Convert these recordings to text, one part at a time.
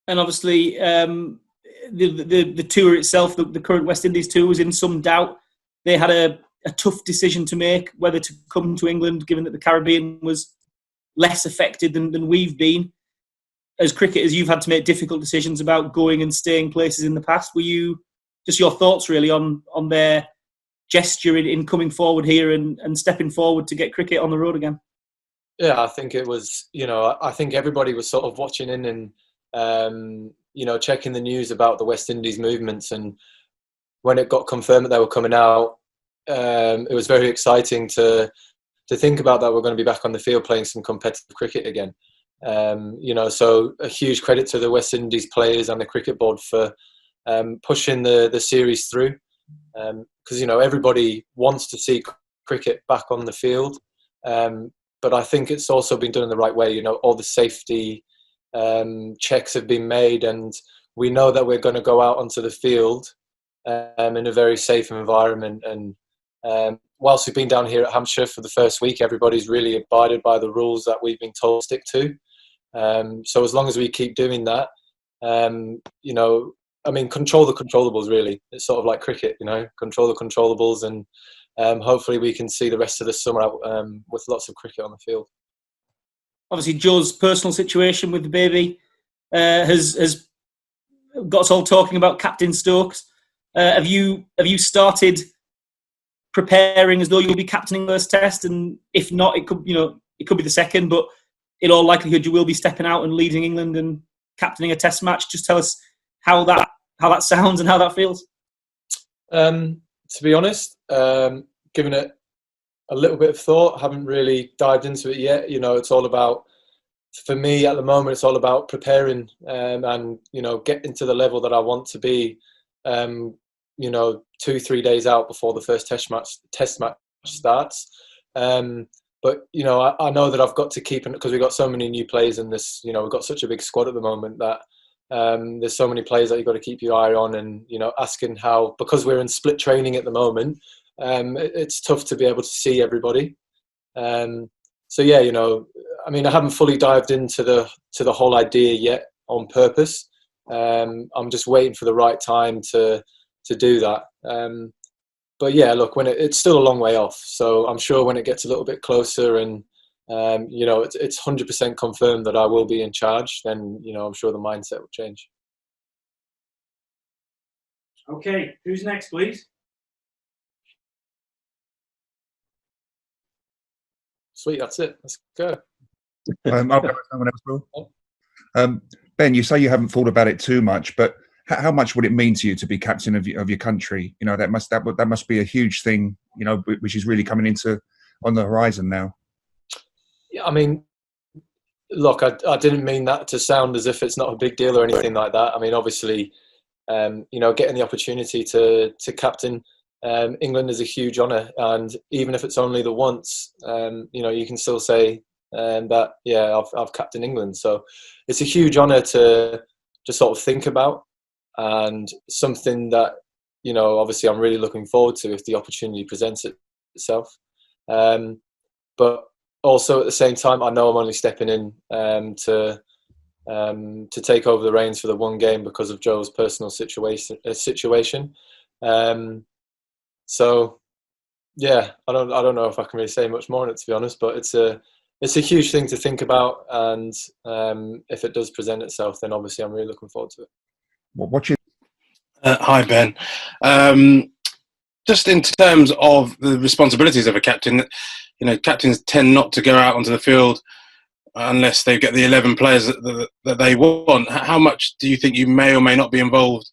And obviously, the tour itself, the current West Indies tour, was in some doubt. They had a tough decision to make, whether to come to England, given that the Caribbean was less affected than we've been. As cricketers, you've had to make difficult decisions about going and staying places in the past. Were you, just your thoughts really on their gesture in coming forward here and stepping forward to get cricket on the road again? Yeah, I think it was, I think everybody was sort of watching in and, checking the news about the West Indies movements. And when it got confirmed that they were coming out, it was very exciting to think about that we're going to be back on the field playing some competitive cricket again. So a huge credit to the West Indies players and the cricket board for pushing the series through. Because, everybody wants to see cricket back on the field. But I think it's also been done in the right way. All the safety checks have been made, and we know that we're going to go out onto the field in a very safe environment. And whilst we've been down here at Hampshire for the first week, everybody's really abided by the rules that we've been told to stick to. So as long as we keep doing that, control the controllables, really. It's sort of like cricket, control the controllables, and hopefully we can see the rest of the summer out with lots of cricket on the field. Obviously, Joe's personal situation with the baby has got us all talking about Captain Stokes. Have you started preparing as though you'll be captaining the first test? And if not, it could be the second, but in all likelihood you will be stepping out and leading England and captaining a test match. Just tell us how that sounds and how that feels. To be honest, given it a little bit of thought, haven't really dived into it yet. It's all about, for me at the moment, it's all about preparing and getting to the level that I want to be. 2-3 days out before the first test match starts. But I know that I've got to keep, because we've got so many new players in this. We've got such a big squad at the moment that there's so many players that you've got to keep your eye on, and asking how, because we're in split training at the moment. It's tough to be able to see everybody. So yeah, I haven't fully dived into the whole idea yet on purpose. I'm just waiting for the right time to do that. But yeah, look, when it's still a long way off, so I'm sure when it gets a little bit closer and it's 100% confirmed that I will be in charge, then I'm sure the mindset will change. Okay, who's next, please? Sweet, that's it. Let's go. I'll go with someone else, Will. Ben, you say you haven't thought about it too much, but how much would it mean to you to be captain of your country? That must be a huge thing. Which is really coming on the horizon now. Yeah, look, I didn't mean that to sound as if it's not a big deal or anything like that. Obviously, getting the opportunity to captain England is a huge honour, and even if it's only the once, you can still say that I've captained England. So it's a huge honour to sort of think about, and something that obviously I'm really looking forward to if the opportunity presents itself. But also at the same time, I know I'm only stepping in to take over the reins for the one game because of Joe's personal situation. So yeah, I don't know if I can really say much more on it, to be honest. But it's a huge thing to think about, and if it does present itself, then obviously I'm really looking forward to it. Hi, Ben. Just in terms of the responsibilities of a captain, captains tend not to go out onto the field unless they get the 11 players that they want. How much do you think you may or may not be involved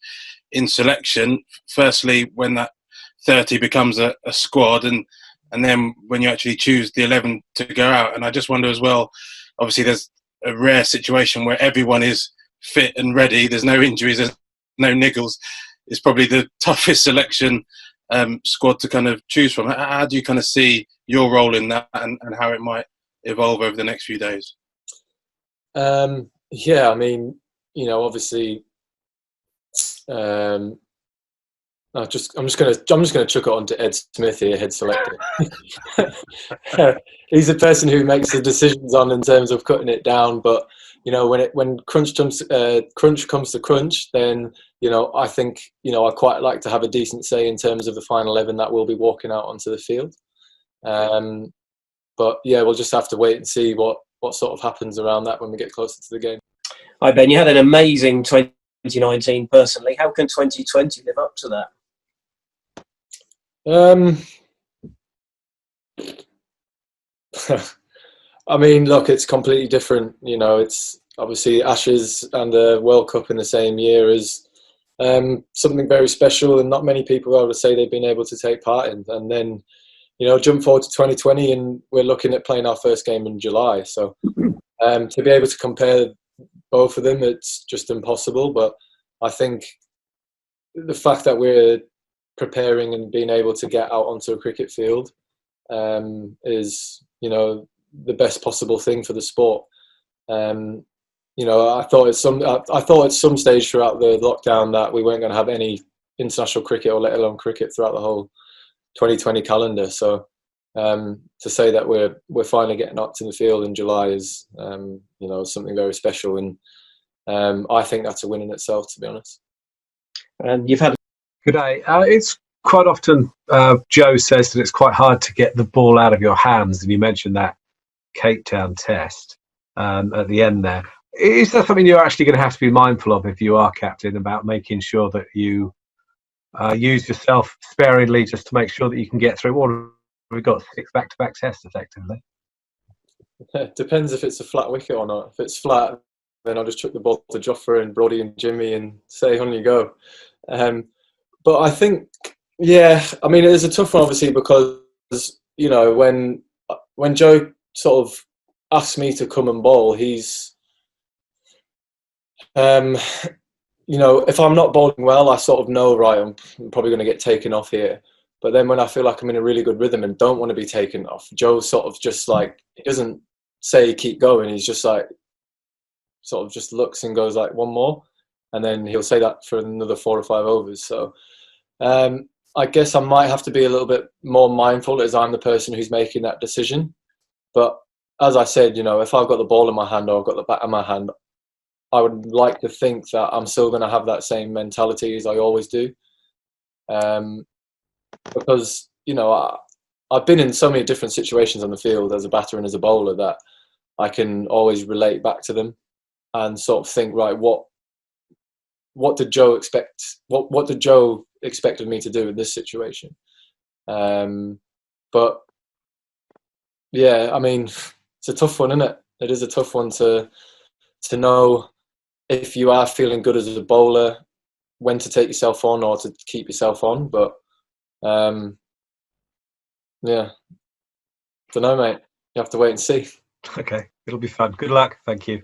in selection? Firstly, when that 30 becomes a squad, and then when you actually choose the 11 to go out. And I just wonder as well, obviously there's a rare situation where everyone is fit and ready. There's no injuries, there's no niggles. It's probably the toughest selection squad to kind of choose from. How do you kind of see your role in that, and how it might evolve over the next few days? Yeah, obviously, I'm just gonna chuck it on to Ed Smith here, head selector. He's the person who makes the decisions in terms of cutting it down. But when crunch comes to crunch, then I think I quite like to have a decent say in terms of the final 11 that will be walking out onto the field. But yeah, we'll just have to wait and see what sort of happens around that when we get closer to the game. Hi Ben, you had an amazing 2019 personally. How can 2020 live up to that? I mean, look, it's completely different. It's obviously Ashes and the World Cup in the same year is something very special, and not many people, I would say, they've been able to take part in. And then, jump forward to 2020, and we're looking at playing our first game in July. So to be able to compare both of them, it's just impossible. But I think the fact that we're preparing and being able to get out onto a cricket field is, the best possible thing for the sport. I thought at some stage throughout the lockdown that we weren't going to have any international cricket, or let alone cricket, throughout the whole 2020 calendar. So to say that we're finally getting up to the field in July is something very special, and I think that's a win in itself, to be honest. And you've had good day. It's quite often Joe says that it's quite hard to get the ball out of your hands, and you mentioned that Cape Town test at the end there. Is that something you're actually going to have to be mindful of if you are captain, about making sure that you use yourself sparingly just to make sure that you can get through? Or we've got 6 back-to-back tests effectively. It depends if it's a flat wicket or not. If it's flat, then I'll just chuck the ball to Jofra and Brody and Jimmy and say, on you go. But I think, yeah, I mean, it is a tough one, obviously, because, when Joe sort of asks me to come and bowl, he's, if I'm not bowling well, I sort of know, right, I'm probably going to get taken off here. But then when I feel like I'm in a really good rhythm and don't want to be taken off, Joe sort of just like, he doesn't say keep going. He's just like, sort of just looks and goes like, one more. And then he'll say that for another 4 or 5 overs. So I guess I might have to be a little bit more mindful, as I'm the person who's making that decision. But as I said, if I've got the ball in my hand or I've got the bat in my hand, I would like to think that I'm still going to have that same mentality as I always do. Because, I've been in so many different situations on the field as a batter and as a bowler that I can always relate back to them and sort of think, right, what did Joe expect? What did Joe expect of me to do in this situation? But yeah, I mean, it's a tough one, isn't it? It is a tough one to know if you are feeling good as a bowler, when to take yourself on or to keep yourself on. But yeah, don't know, mate. You have to wait and see. Okay, it'll be fun. Good luck. Thank you.